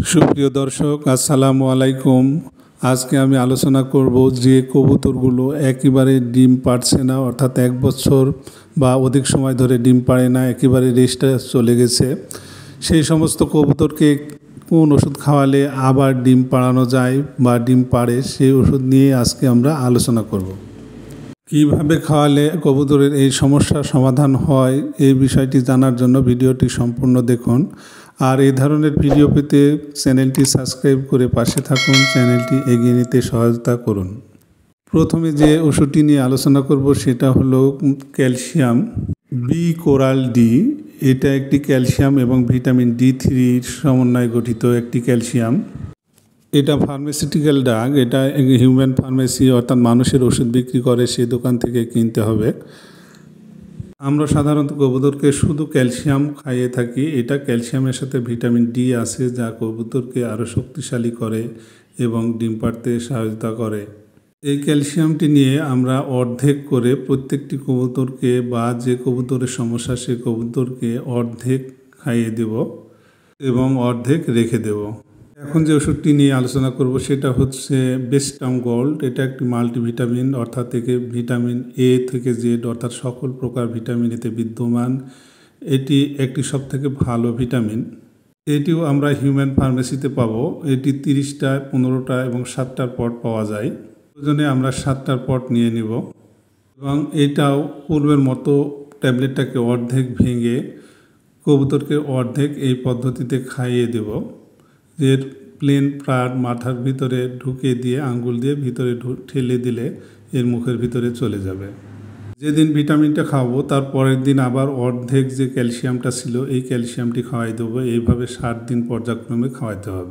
সুপ্রিয় দর্শক, আসসালামু আলাইকুম। আজকে আমি আলোচনা করব যে কবুতরগুলো একেবারে ডিম পাড়ছে না, অর্থাৎ 1 বছর বা অধিক সময় ধরে ডিম পাড়ে না, একেবারে রেস্টে চলে গেছে। সেই সমস্ত কবুতরকে কোন ওষুধ খাওয়ালে আবার ডিম পাড়ানো যায় বা ডিম পাড়ে, সেই ওষুধ নিয়ে আজকে আমরা আলোচনা করব। কিভাবে খাওয়ালে কবুতরের এই সমস্যার সমাধান হয়, এই বিষয়টি জানার জন্য ভিডিওটি সম্পূর্ণ দেখুন। আর এই ধরনের ভিডিও পেতে চ্যানেলটি সাবস্ক্রাইব করে পাশে থাকুন, চ্যানেলটি এগিয়ে নিতে সহায়তা করুন। প্রথমে যে ওষুধটি নিয়ে আলোচনা করব সেটা হলো ক্যালসিয়াম বি কোরাল ডি। এটা একটি ক্যালসিয়াম এবং ভিটামিন D3 সমন্বয়ে গঠিত একটি ক্যালসিয়াম। এটা ফার্মাসিউটিক্যাল ড্রাগ, এটা হিউম্যান ফার্মেসি অর্থাৎ মানুষের ওষুধ বিক্রি করে সেই দোকান থেকে কিনতে হবে। আমরা সাধারণত কবুতরকে শুধু ক্যালসিয়াম খাইয়ে থাকি। এটা ক্যালসিয়ামের সাথে ভিটামিন ডি আছে, যা কবুতরকে আরও শক্তিশালী করে এবং ডিম পাড়তে সহায়তা করে। এই ক্যালসিয়ামটি নিয়ে আমরা অর্ধেক করে প্রত্যেকটি কবুতরকে, বা যে কবুতরের সমস্যা সে কবুতরকে অর্ধেক খাইয়ে দেব এবং অর্ধেক রেখে দেব। এখন যে ওষুধটি নিয়ে আলোচনা করব সেটা হচ্ছে বেস্টাম গোল্ড। এটা একটি মাল্টিভিটামিন, অর্থাৎ একে ভিটামিন এ থেকে জেড অর্থাৎ সকল প্রকার ভিটামিন এতে বিদ্যমান। এটি একটি সবথেকে ভালো ভিটামিন। এটিও আমরা হিউম্যান ফার্মেসিতে পাবো। এটি 30টা, 15টা এবং 7টার পট পাওয়া যায়। প্রয়োজনে আমরা 7টার পট নিয়ে নিব এবং এটাও পূর্বের মতো ট্যাবলেটটাকে অর্ধেক ভেঙে কবুতরকে অর্ধেক এই পদ্ধতিতে খাইয়ে দেব। এর প্লেন পার্ট মাথার ভিতরে ঢুকে দিয়ে আঙ্গুল দিয়ে ভিতরে ঠেলে দিলে এর মুখের ভিতরে চলে যাবে। যেদিন ভিটামিনটা খাওয়াবো তার পরের দিন আবার অর্ধেক যে ক্যালসিয়ামটা ছিল এই ক্যালসিয়ামটি খাওয়াই দেবো। এইভাবে 7 দিন পর্যায়ক্রমে খাওয়াইতে হবে।